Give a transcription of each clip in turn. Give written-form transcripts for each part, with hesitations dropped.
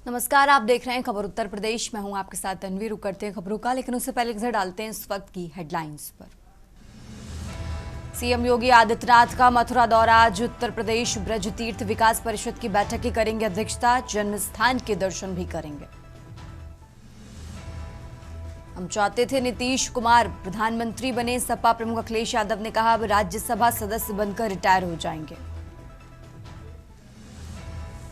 नमस्कार, आप देख रहे हैं खबर उत्तर प्रदेश। मैं हूं आपके साथ तन्वी। रुक करते हैं खबरों का, लेकिन उससे पहले नजर डालते हैं इस वक्त की हेडलाइंस पर। सीएम योगी आदित्यनाथ का मथुरा दौरा। आज उत्तर प्रदेश ब्रज तीर्थ विकास परिषद की बैठक की करेंगे अध्यक्षता। जन्म स्थान के दर्शन भी करेंगे। हम चाहते थे नीतीश कुमार प्रधानमंत्री बने। सपा प्रमुख अखिलेश यादव ने कहा अब राज्यसभा सदस्य बनकर रिटायर हो जाएंगे।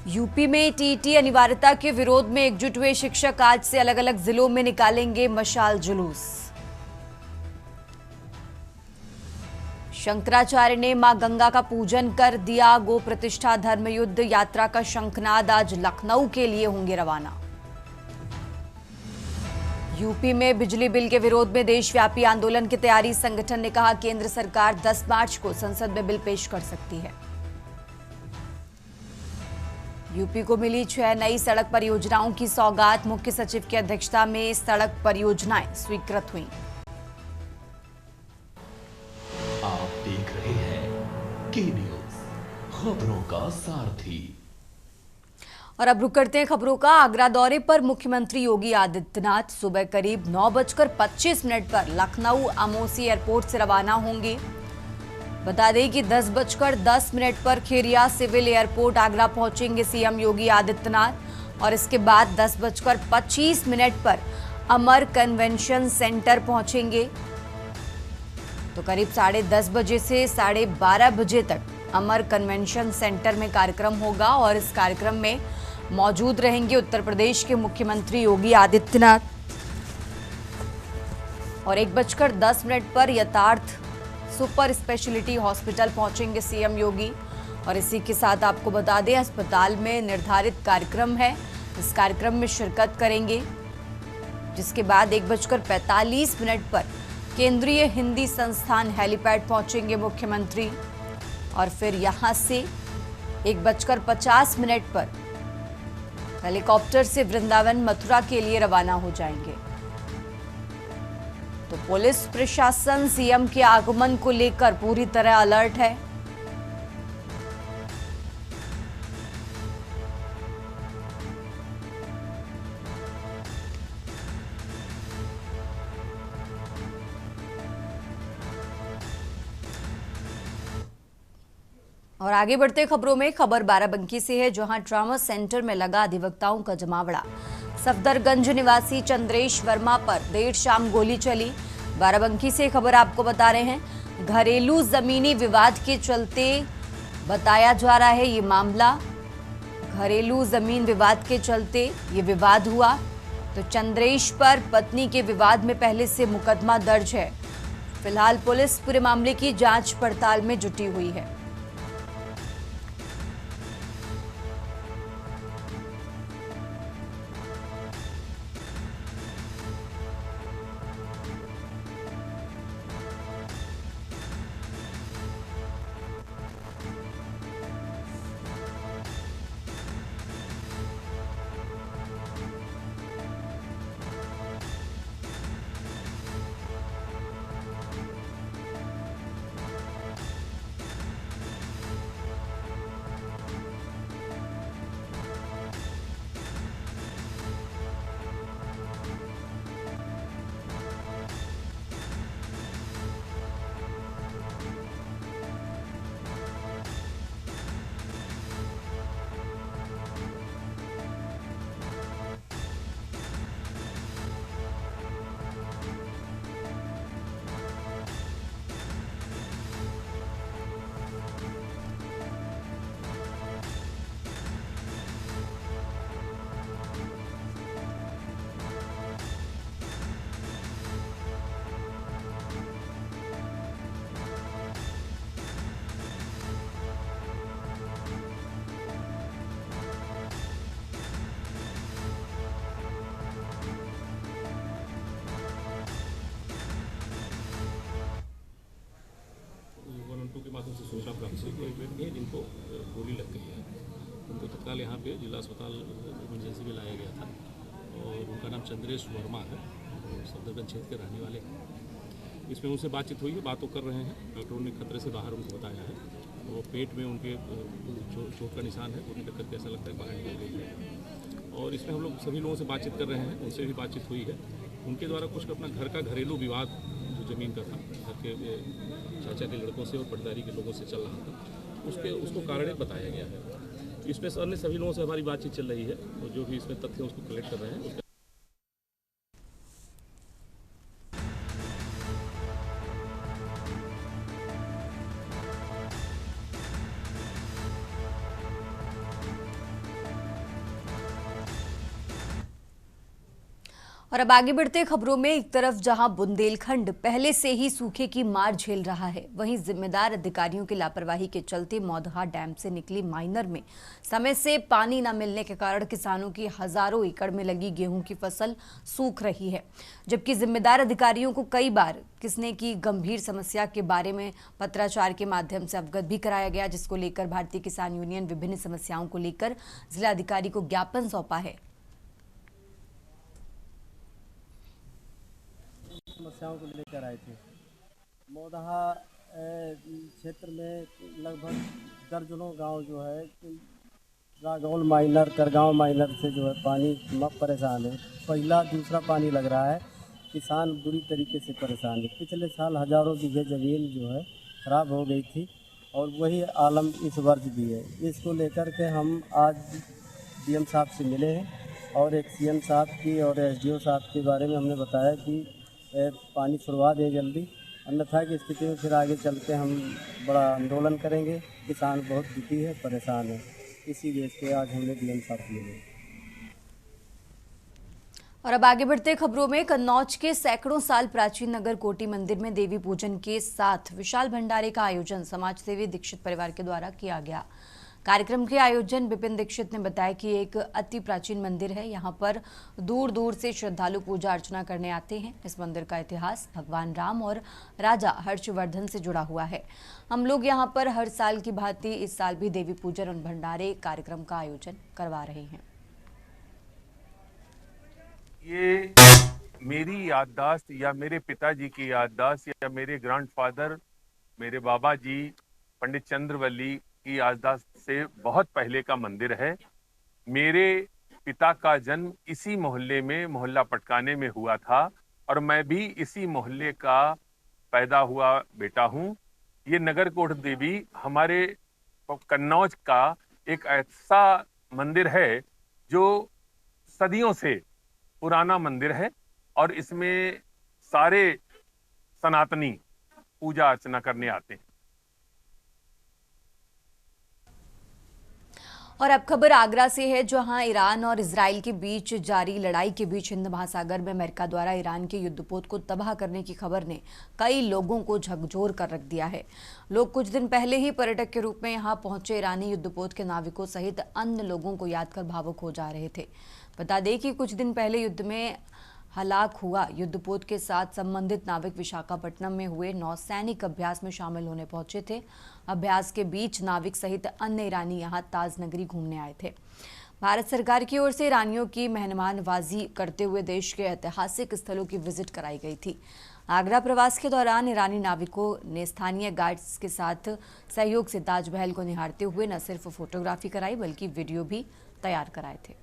यूपी में टीटी अनिवार्यता के विरोध में एकजुट हुए शिक्षक आज से अलग अलग जिलों में निकालेंगे मशाल जुलूस। शंकराचार्य ने मां गंगा का पूजन कर दिया। गो प्रतिष्ठा धर्मयुद्ध यात्रा का शंखनाद आज लखनऊ के लिए होंगे रवाना। यूपी में बिजली बिल के विरोध में देशव्यापी आंदोलन की तैयारी। संगठन ने कहा केंद्र सरकार 10 मार्च को संसद में बिल पेश कर सकती है। यूपी को मिली 6 नई सड़क परियोजनाओं की सौगात। मुख्य सचिव की अध्यक्षता में सड़क परियोजनाएं स्वीकृत हुई। आप देख रहे हैं के न्यूज, खबरों का सारथी। और अब रुक करते हैं खबरों का। आगरा दौरे पर मुख्यमंत्री योगी आदित्यनाथ सुबह करीब 9:25 पर लखनऊ अमौसी एयरपोर्ट से रवाना होंगे। बता दें कि 10:10 पर खेरिया सिविल एयरपोर्ट आगरा पहुंचेंगे सीएम योगी आदित्यनाथ और इसके बाद 10:25 पर अमर कन्वेंशन सेंटर पहुंचेंगे। तो करीब 10:30 बजे से 12:30 बजे तक अमर कन्वेंशन सेंटर में कार्यक्रम होगा और इस कार्यक्रम में मौजूद रहेंगे उत्तर प्रदेश के मुख्यमंत्री योगी आदित्यनाथ। और 1:10 पर यथार्थ सुपर स्पेशलिटी हॉस्पिटल पहुंचेंगे सीएम योगी। और इसी के साथ आपको बता दें अस्पताल में निर्धारित कार्यक्रम है, इस कार्यक्रम में शिरकत करेंगे। जिसके बाद 1:45 पर केंद्रीय हिंदी संस्थान हेलीपैड पहुंचेंगे मुख्यमंत्री और फिर यहां से 1:50 पर हेलीकॉप्टर से वृंदावन मथुरा के लिए रवाना हो जाएंगे। तो पुलिस प्रशासन सीएम के आगमन को लेकर पूरी तरह अलर्ट है। और आगे बढ़ते खबरों में खबर बाराबंकी से है, जहां ट्रॉमा सेंटर में लगा अधिवक्ताओं का जमावड़ा। सफदरगंज निवासी चंद्रेश वर्मा पर देर शाम गोली चली। बाराबंकी से खबर आपको बता रहे हैं, घरेलू जमीनी विवाद के चलते बताया जा रहा है ये मामला। घरेलू जमीन विवाद के चलते ये विवाद हुआ। तो चंद्रेश पर पत्नी के विवाद में पहले से मुकदमा दर्ज है। फिलहाल पुलिस पूरे मामले की जांच पड़ताल में जुटी हुई है। के माध्यम से सूचना प्राप्त हुई कि एक व्यक्ति है जिनको गोली लग गई है। उनको तत्काल यहाँ पे जिला अस्पताल इमरजेंसी में लाया गया था और उनका नाम चंद्रेश वर्मा है, सफदरगंज क्षेत्र के रहने वाले हैं। इसमें उनसे बातचीत हुई है, बात तो कर रहे हैं। डॉक्टरों ने खतरे से बाहर उनको बताया है। वो पेट में उनके चोट का निशान है, गोली टक्कर के ऐसा लगता है बाहर निकल गई है। और और इसमें हम लोग सभी लोगों से बातचीत कर रहे हैं, उनसे भी बातचीत हुई है। उनके द्वारा कुछ अपना घर का घरेलू विवाद जो ज़मीन का था, घर के चाचा के लड़कों से और पटदारी के लोगों से चल रहा था, उसको कारण बताया गया है। इसमें अन्य सभी लोगों से हमारी बातचीत चल रही है और जो भी इसमें तथ्य उसको कलेक्ट कर रहे हैं। और अब आगे बढ़ते खबरों में, एक तरफ जहां बुंदेलखंड पहले से ही सूखे की मार झेल रहा है, वहीं जिम्मेदार अधिकारियों की लापरवाही के चलते मौदहा डैम से निकली माइनर में समय से पानी न मिलने के कारण किसानों की हजारों एकड़ में लगी गेहूं की फसल सूख रही है। जबकि जिम्मेदार अधिकारियों को कई बार किसने की गंभीर समस्या के बारे में पत्राचार के माध्यम से अवगत भी कराया गया, जिसको लेकर भारतीय किसान यूनियन विभिन्न समस्याओं को लेकर जिलाधिकारी को ज्ञापन सौंपा है। समस्याओं को लेकर आए थे। मौदहा क्षेत्र में लगभग दर्जनों गांव जो है रागौल माइनर, करगांव माइनर से जो है पानी परेशान है। पहला दूसरा पानी लग रहा है, किसान बुरी तरीके से परेशान है। पिछले साल हजारों बीघे ज़मीन जो है खराब हो गई थी और वही आलम इस वर्ष भी है। इसको लेकर के हम आज डीएम साहब से मिले हैं और एक सीएम साहब की और एसडीओ साहब के बारे में हमने बताया कि पानी छुड़वा दें जल्दी, अन्यथा की स्थिति में फिर आगे चल के हम बड़ा आंदोलन करेंगे। किसान बहुत दुखी है, परेशान है। इसी वजह से आज हमने डीएम साहब से मिले। और अब आगे बढ़ते खबरों में, कन्नौज के सैकड़ों साल प्राचीन नगर कोटी मंदिर में देवी पूजन के साथ विशाल भंडारे का आयोजन समाज सेवी दीक्षित परिवार के द्वारा किया गया। कार्यक्रम के आयोजन विपिन दीक्षित ने बताया कि एक अति प्राचीन मंदिर है, यहाँ पर दूर दूर से श्रद्धालु पूजा अर्चना करने आते हैं। इस मंदिर का इतिहास भगवान राम और राजा हर्षवर्धन से जुड़ा हुआ है। हम लोग यहाँ पर हर साल की भांति इस साल भी देवी पूजन और भंडारे कार्यक्रम का आयोजन करवा रहे हैं। ये मेरी याददाश्त या मेरे पिताजी की याददाश्त या मेरे ग्रैंडफादर, मेरे बाबा जी पंडित चंद्रवल्ली की याददाश्त से बहुत पहले का मंदिर है। मेरे पिता का जन्म इसी मोहल्ले में, मोहल्ला पटकाने में हुआ था और मैं भी इसी मोहल्ले का पैदा हुआ बेटा हूँ। ये नगरकोट देवी हमारे कन्नौज का एक ऐसा मंदिर है जो सदियों से पुराना मंदिर है और इसमें सारे सनातनी पूजा अर्चना करने आते हैं। और अब खबर आगरा से है, जहां ईरान और इजराइल के बीच जारी लड़ाई के बीच हिंद महासागर में अमेरिका द्वारा ईरान के युद्धपोत को तबाह करने की खबर ने कई लोगों को झकझोर कर रख दिया है। लोग कुछ दिन पहले ही पर्यटक के रूप में यहां पहुंचे ईरानी युद्धपोत के नाविकों सहित अन्य लोगों को याद कर भावुक हो जा रहे थे। बता दें कि कुछ दिन पहले युद्ध में हलाक हुआ युद्धपोत के साथ संबंधित नाविक विशाखापट्टनम में हुए नौसैनिक अभ्यास में शामिल होने पहुंचे थे। अभ्यास के बीच नाविक सहित अन्य ईरानी यहां ताज नगरी घूमने आए थे। भारत सरकार की ओर से ईरानियों की मेहमानवाजी करते हुए देश के ऐतिहासिक स्थलों की विजिट कराई गई थी। आगरा प्रवास के दौरान ईरानी नाविकों ने स्थानीय गाइड्स के साथ सहयोग से ताजमहल को निहारते हुए न सिर्फ फोटोग्राफी कराई बल्कि वीडियो भी तैयार कराए थे।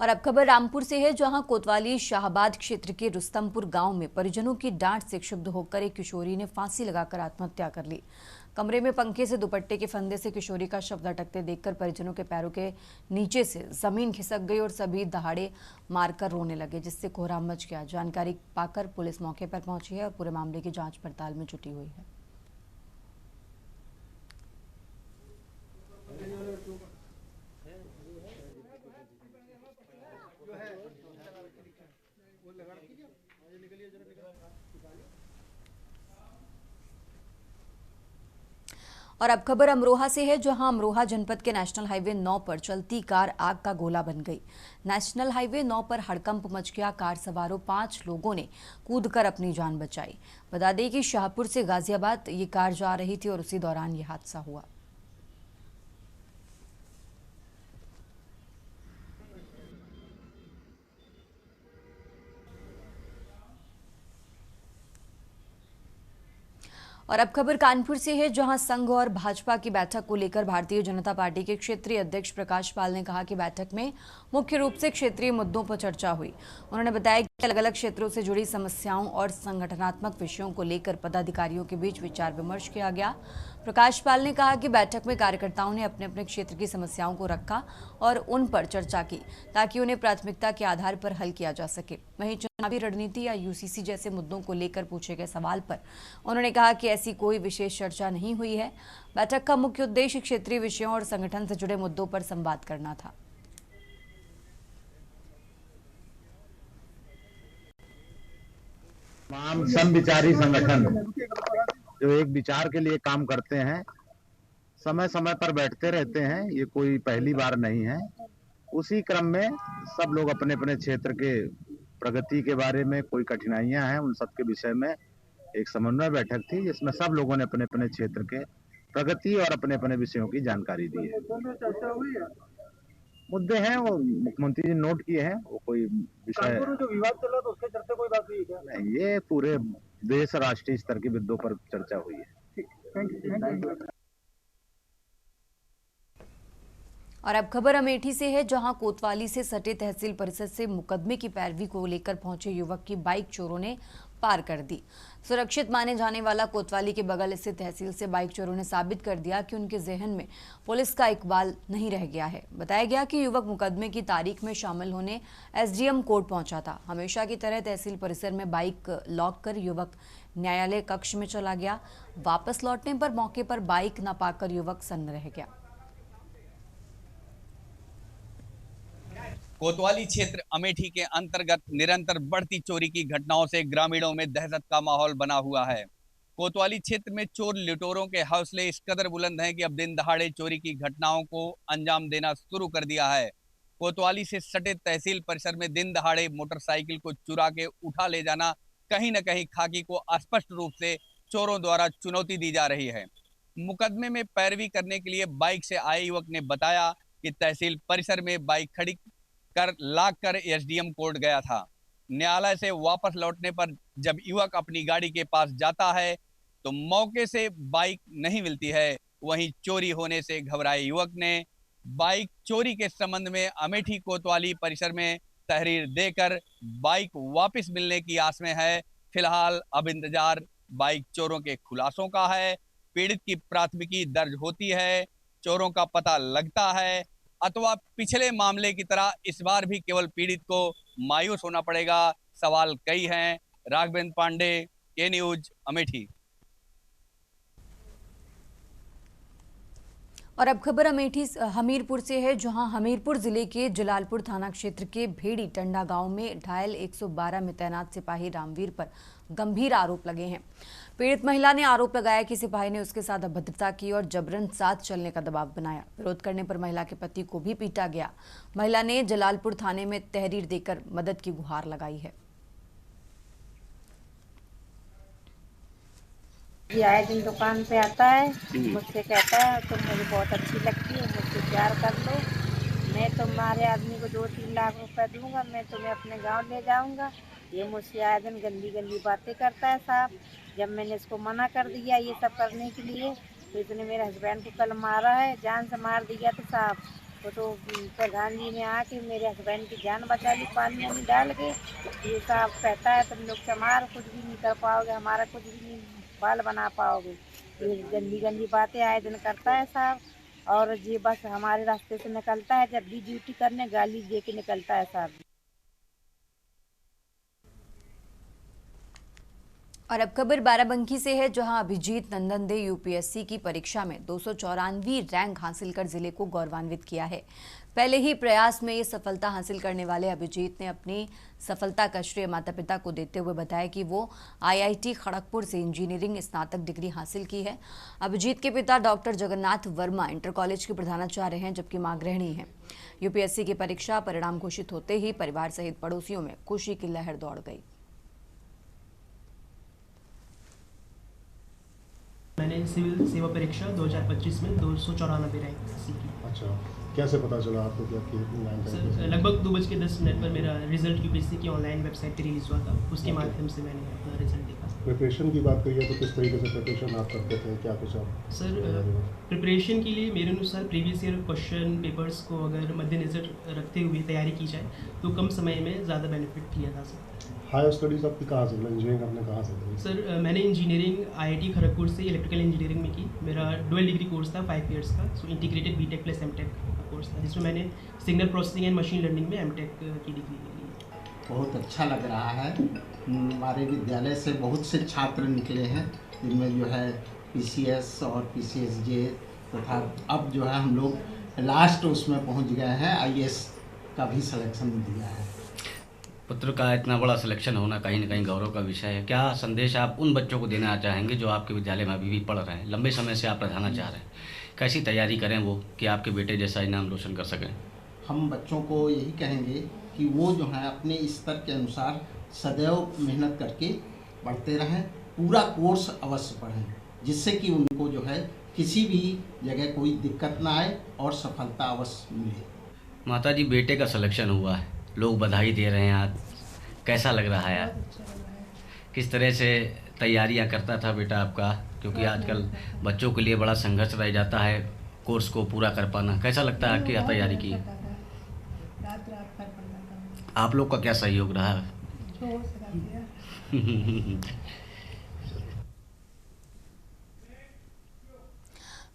और अब खबर रामपुर से है, जहां कोतवाली शाहबाद क्षेत्र के रुस्तमपुर गांव में परिजनों की डांट से क्षुब्ध होकर एक किशोरी ने फांसी लगाकर आत्महत्या कर ली। कमरे में पंखे से दुपट्टे के फंदे से किशोरी का शव लटकते देखकर परिजनों के पैरों के नीचे से जमीन खिसक गई और सभी दहाड़े मारकर रोने लगे, जिससे कोहराम मच गया। जानकारी पाकर पुलिस मौके पर पहुंची है और पूरे मामले की जांच पड़ताल में जुटी हुई है। और अब खबर अमरोहा से है, जहां अमरोहा जनपद के नेशनल हाईवे 9 पर चलती कार आग का गोला बन गई। नेशनल हाईवे 9 पर हड़कंप मच गया। कार सवारों 5 लोगों ने कूदकर अपनी जान बचाई। बता दें कि शाहपुर से गाजियाबाद ये कार जा रही थी और उसी दौरान ये हादसा हुआ। और अब खबर कानपुर से है, जहां संघ और भाजपा की बैठक को लेकर भारतीय जनता पार्टी के क्षेत्रीय अध्यक्ष प्रकाश पाल ने कहा कि बैठक में मुख्य रूप से क्षेत्रीय मुद्दों पर चर्चा हुई। उन्होंने बताया कि अलग अलग क्षेत्रों से जुड़ी समस्याओं और संगठनात्मक विषयों को लेकर पदाधिकारियों के बीच विचार विमर्श किया गया। प्रकाश पाल ने कहा कि बैठक में कार्यकर्ताओं ने अपने अपने क्षेत्र की समस्याओं को रखा और उन पर चर्चा की, ताकि उन्हें प्राथमिकता के आधार पर हल किया जा सके। वहीं चुनावी रणनीति या यूसीसी जैसे मुद्दों को लेकर पूछे गए सवाल पर उन्होंने कहा कि ऐसी कोई विशेष चर्चा नहीं हुई है। बैठक का मुख्य उद्देश्य क्षेत्रीय विषयों और संगठन से जुड़े मुद्दों पर संवाद करना था। तमाम समविचारी संगठन जो एक विचार के लिए काम करते हैं, समय समय पर बैठते रहते हैं, ये कोई पहली बार नहीं है। उसी क्रम में सब लोग अपने अपने क्षेत्र के प्रगति के बारे में, कोई कठिनाइयां हैं, उन सब के विषय में एक समन्वय बैठक थी, जिसमें सब लोगों ने अपने अपने क्षेत्र के प्रगति और अपने अपने विषयों की जानकारी दी है। मुद्दे हैं वो मुख्यमंत्री जी नोट किए हैं, वो कोई विषय जो विवाद चल रहा था उसके चलते कोई बात हुई क्या? नहीं, ये पूरे देश राष्ट्रीय स्तर के मुद्दों पर चर्चा हुई है। Thank you. और अब खबर अमेठी से है, जहां कोतवाली से सटे तहसील परिषद से मुकदमे की पैरवी को लेकर पहुंचे युवक की बाइक चोरों ने पार कर दी। सुरक्षित माने जाने वाला कोतवाली के बगल स्थित तहसील से बाइक चोरों ने साबित कर दिया कि उनके जहन में पुलिस का इकबाल नहीं रह गया है। बताया गया कि युवक मुकदमे की तारीख में शामिल होने एसडीएम कोर्ट पहुंचा था। हमेशा की तरह तहसील परिसर में बाइक लॉक कर युवक न्यायालय कक्ष में चला गया। वापस लौटने पर मौके पर बाइक न पाकर युवक सन्न रह गया। कोतवाली क्षेत्र अमेठी के अंतर्गत निरंतर बढ़ती चोरी की घटनाओं से ग्रामीणों में दहशत का माहौल बना हुआ है। कोतवाली क्षेत्र में चोर लुटेरों के हौसले इस कदर बुलंद हैं कि अब दिन दहाड़े चोरी की घटनाओं को अंजाम देना शुरू कर दिया है। कोतवाली से सटे तहसील परिसर में दिन दहाड़े मोटरसाइकिल को चुरा के उठा ले जाना कहीं न कहीं खाकी को स्पष्ट रूप से चोरों द्वारा चुनौती दी जा रही है। मुकदमे में पैरवी करने के लिए बाइक से आए युवक ने बताया कि तहसील परिसर में बाइक खड़ी कर लाग कर एसडीएम कोर्ट गया था। न्यायालय से वापस लौटने पर जब युवक अपनी गाड़ी के पास जाता है तो मौके से बाइक नहीं मिलती है। वहीं चोरी होने से घबराए युवक ने बाइक चोरी के संबंध में अमेठी कोतवाली परिसर में तहरीर देकर बाइक वापस मिलने की आस में है। फिलहाल अब इंतजार बाइक चोरों के खुलासों का है। पीड़ित की प्राथमिकी दर्ज होती है, चोरों का पता लगता है, अथवा पिछले मामले की तरह इस बार भी केवल पीड़ित को मायूस होना पड़ेगा। सवाल कई हैं। राघवेंद्र पांडे, के न्यूज, अमेठी। और अब खबर अमेठी हमीरपुर से है, जहां हमीरपुर जिले के जलालपुर थाना क्षेत्र के भेड़ी टंडा गांव में डायल 112 में तैनात सिपाही रामवीर पर गंभीर आरोप लगे हैं। पीड़ित महिला ने आरोप लगाया कि सिपाही ने उसके साथ अभद्रता की और जबरन साथ चलने का दबाव बनाया। विरोध करने पर महिला के पति को भी पीटा गया। महिला ने जलालपुर थाने में तहरीर देकर मदद की गुहार लगाई है। ये आए दिन दुकान पे आता है, मुझसे कहता है तुम मुझे बहुत अच्छी लगती है, मुझसे प्यार कर लो, मैं तुम्हारे आदमी को 2-3 लाख रुपए दूंगा, मैं तुम्हें अपने गांव ले जाऊंगा। ये मुझसे आए दिन गंदी गंदी बातें करता है साहब। जब मैंने इसको मना कर दिया ये सब करने के लिए, तो इसने मेरे हस्बैंड को कल मारा है, जान से मार दिया था साहब। तो प्रधान जी ने आके मेरे हस्बैंड की जान बचा ली पानी में डाल के। ये साहब कहता है तुम लोग चमार कुछ भी नहीं कर पाओगे, हमारा कुछ भी नहीं बाल बना पाओगे। ये गंदी गंदी बातें आए दिन करता है साहब। और ये बस हमारे रास्ते से निकलता है, जब भी ड्यूटी करने गाली दे के निकलता है साहब। और अब खबर बाराबंकी से है, जहां अभिजीत नंदन दे यूपीएससी की परीक्षा में 294वीं रैंक हासिल कर जिले को गौरवान्वित किया है। पहले ही प्रयास में ये सफलता हासिल करने वाले अभिजीत ने अपनी सफलता का श्रेय माता पिता को देते हुए बताया कि वो आईआईटी खड़गपुर से इंजीनियरिंग स्नातक डिग्री हासिल की है। अभिजीत के पिता doctor Jagannath Verma inter college के प्रधानाचार्य हैं, जबकि मां गृहिणी हैं। यूपीएससी की परीक्षा परिणाम घोषित होते ही परिवार सहित पड़ोसियों में खुशी की लहर दौड़ गई। मैंने सिविल सेवा परीक्षा 2025 में 294 रैंक सीखी। अच्छा, कैसे पता चला आपको कि आपकी नाम सर लगभग 2:10 पर मेरा रिजल्ट यूपीएससी की ऑनलाइन वेबसाइट पे रिलीज़ हुआ था, उसके माध्यम से मैंने अपना रिजल्ट देखा। प्रिपरेशन की बात करिए तो किस तरीके से प्रिपरेशन आप करते थे, क्या कुछ आप? सर प्रिपरेशन के लिए मेरे अनुसार प्रीवियस ईयर क्वेश्चन पेपर्स को अगर मद्देनज़र रखते हुए तैयारी की जाए तो कम समय में ज़्यादा बेनिफिट लिया जा सकता है। हायर स्टडीज़ आपकी कहाँ से, इंजीनियरिंग आपने कहाँ से करी? सर मैंने इंजीनियरिंग IIT खड़गपुर से इलेक्ट्रिकल इंजीनियरिंग में की। मेरा डुअल डिग्री कोर्स था 5 इयर्स का, सो इंटीग्रेटेड बीटेक प्लस एमटेक का कोर्स था, जिसमें मैंने signal processing and machine learning में एमटेक की डिग्री ली। बहुत अच्छा लग रहा है। हमारे विद्यालय से बहुत से छात्र निकले हैं, जिनमें जो है PCS और PCSJ तथा अब जो है हम लोग लास्ट उसमें पहुंच गए हैं, IAS का भी सिलेक्शन दिया है। पुत्र का इतना बड़ा सिलेक्शन होना कहीं ना कहीं गौरव का विषय है। क्या संदेश आप उन बच्चों को देना चाहेंगे जो आपके विद्यालय में अभी भी पढ़ रहे हैं, लंबे समय से आप पढ़ाना चाह रहे हैं? कैसी तैयारी करें वो कि आपके बेटे जैसा इनाम रोशन कर सकें? हम बच्चों को यही कहेंगे कि वो जो है अपने स्तर के अनुसार सदैव मेहनत करके पढ़ते रहें, पूरा कोर्स अवश्य पढ़ें, जिससे कि उनको जो है किसी भी जगह कोई दिक्कत ना आए और सफलता अवश्य मिले। माता जी, बेटे का सिलेक्शन हुआ है, लोग बधाई दे रहे हैं आज, कैसा लग रहा है आज? किस तरह से तैयारियां करता था बेटा आपका, क्योंकि आजकल बच्चों के लिए बड़ा संघर्ष रह जाता है कोर्स को पूरा कर पाना, कैसा लगता है आपकी तैयारी की? आप लोग का क्या सहयोग रहा?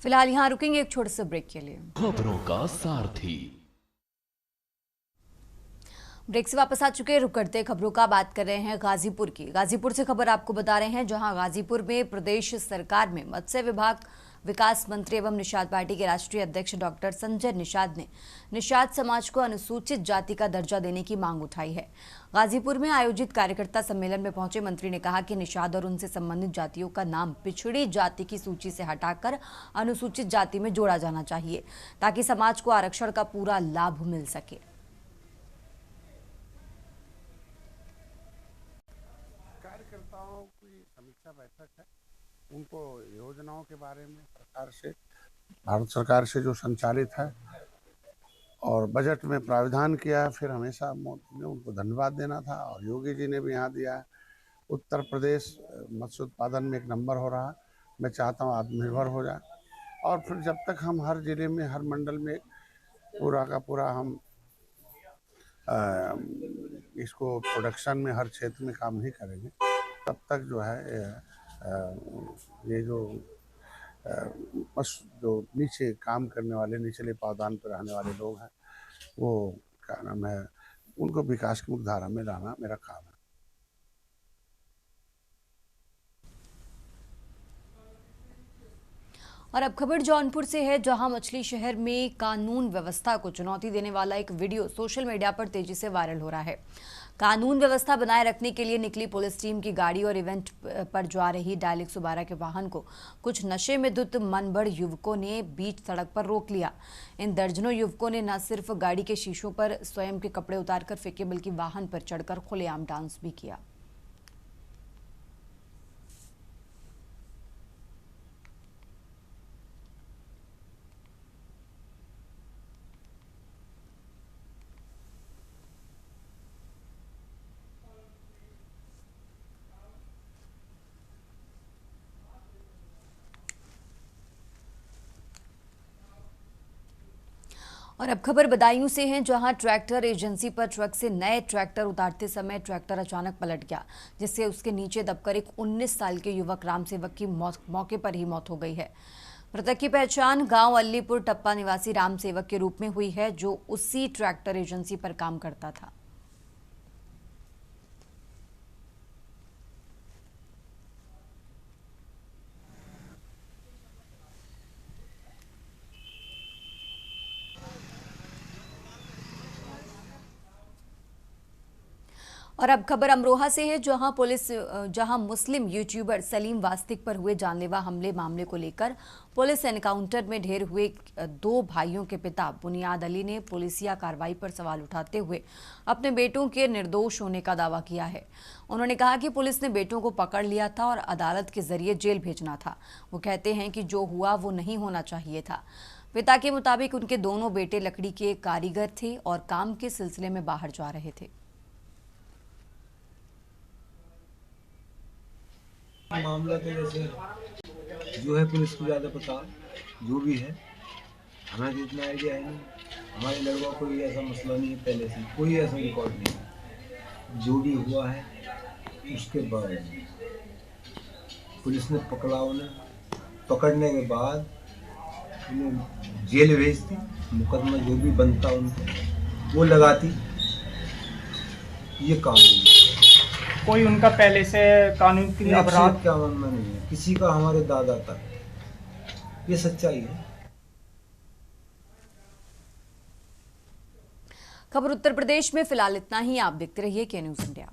फिलहाल यहाँ रुकेंगे एक छोटे से ब्रेक के लिए। खबरों का सारथी। ब्रेक से वापस आ चुके हैं, रुक करते खबरों का बात कर रहे हैं गाजीपुर की। गाजीपुर से खबर आपको बता रहे हैं, जहां गाजीपुर में प्रदेश सरकार में मत्स्य विभाग विकास मंत्री एवं निषाद पार्टी के राष्ट्रीय अध्यक्ष डॉक्टर संजय निषाद ने निषाद समाज को अनुसूचित जाति का दर्जा देने की मांग उठाई है। गाजीपुर में आयोजित कार्यकर्ता सम्मेलन में पहुंचे मंत्री ने कहा कि निषाद और उनसे संबंधित जातियों का नाम पिछड़ी जाति की सूची से हटाकर अनुसूचित जाति में जोड़ा जाना चाहिए, ताकि समाज को आरक्षण का पूरा लाभ मिल सके। कार्यकर्ताओं की समीक्षा बैठक है, उनको योजनाओं के बारे में भारत सरकार से जो संचालित है और बजट में प्रावधान किया है, फिर हमेशा मोदी ने उनको धन्यवाद देना था और योगी जी ने भी यहाँ दिया है। उत्तर प्रदेश मत्स्य उत्पादन में 1 नंबर हो रहा है। मैं चाहता हूँ आत्मनिर्भर हो जाए, और फिर जब तक हम हर जिले में हर मंडल में पूरा का पूरा हम इसको प्रोडक्शन में हर क्षेत्र में काम नहीं करेंगे, तब तक जो है ये जो नीचे काम करने वाले, निचले पावदान पर रहने वाले लोग हैं, वो क्या नाम है, उनको विकास की मुख्यधारा में लाना मेरा काम है। और अब खबर जौनपुर से है, जहां मछली शहर में कानून व्यवस्था को चुनौती देने वाला एक वीडियो सोशल मीडिया पर तेजी से वायरल हो रहा है। कानून व्यवस्था बनाए रखने के लिए निकली पुलिस टीम की गाड़ी और इवेंट पर जा रही डायल 112 के वाहन को कुछ नशे में धुत मनबड़ युवकों ने बीच सड़क पर रोक लिया। इन दर्जनों युवकों ने न सिर्फ गाड़ी के शीशों पर स्वयं के कपड़े उतारकर फेंके, बल्कि वाहन पर चढ़कर खुलेआम डांस भी किया। और अब खबर बदायूं से है, जहां ट्रैक्टर एजेंसी पर ट्रक से नए ट्रैक्टर उतारते समय ट्रैक्टर अचानक पलट गया, जिससे उसके नीचे दबकर एक 19 साल के युवक राम सेवक की मौके पर ही मौत हो गई है। मृतक की पहचान गांव अल्लीपुर टप्पा निवासी राम सेवक के रूप में हुई है, जो उसी ट्रैक्टर एजेंसी पर काम करता था। और अब खबर अमरोहा से है, जहां मुस्लिम यूट्यूबर सलीम वास्तिक पर हुए जानलेवा हमले मामले को लेकर पुलिस एनकाउंटर में ढेर हुए 2 भाइयों के पिता बुनियाद अली ने पुलिसिया कार्रवाई पर सवाल उठाते हुए अपने बेटों के निर्दोष होने का दावा किया है। उन्होंने कहा कि पुलिस ने बेटों को पकड़ लिया था और अदालत के जरिए जेल भेजना था। वो कहते हैं कि जो हुआ वो नहीं होना चाहिए था। पिता के मुताबिक उनके दोनों बेटे लकड़ी के कारीगर थे और काम के सिलसिले में बाहर जा रहे थे। मामला तो जैसे जो है पुलिस को ज़्यादा पता, जो भी है हमें तो इतना आइडिया है नहीं। हमारे लड़कों को कोई ऐसा मसला नहीं है, पहले से कोई ऐसा रिकॉर्ड नहीं है। जो भी हुआ है उसके बाद पुलिस ने पकड़ा, उन्हें पकड़ने के बाद उन्हें जेल भेजती, मुकदमा जो भी बनता उनको वो लगाती, ये कानून। कोई उनका पहले से कानून की अपराध क्या मानना नहीं है किसी का, हमारे दादा तक, ये सच्चाई है। खबर उत्तर प्रदेश में फिलहाल इतना ही। आप देखते रहिए के न्यूज़ इंडिया।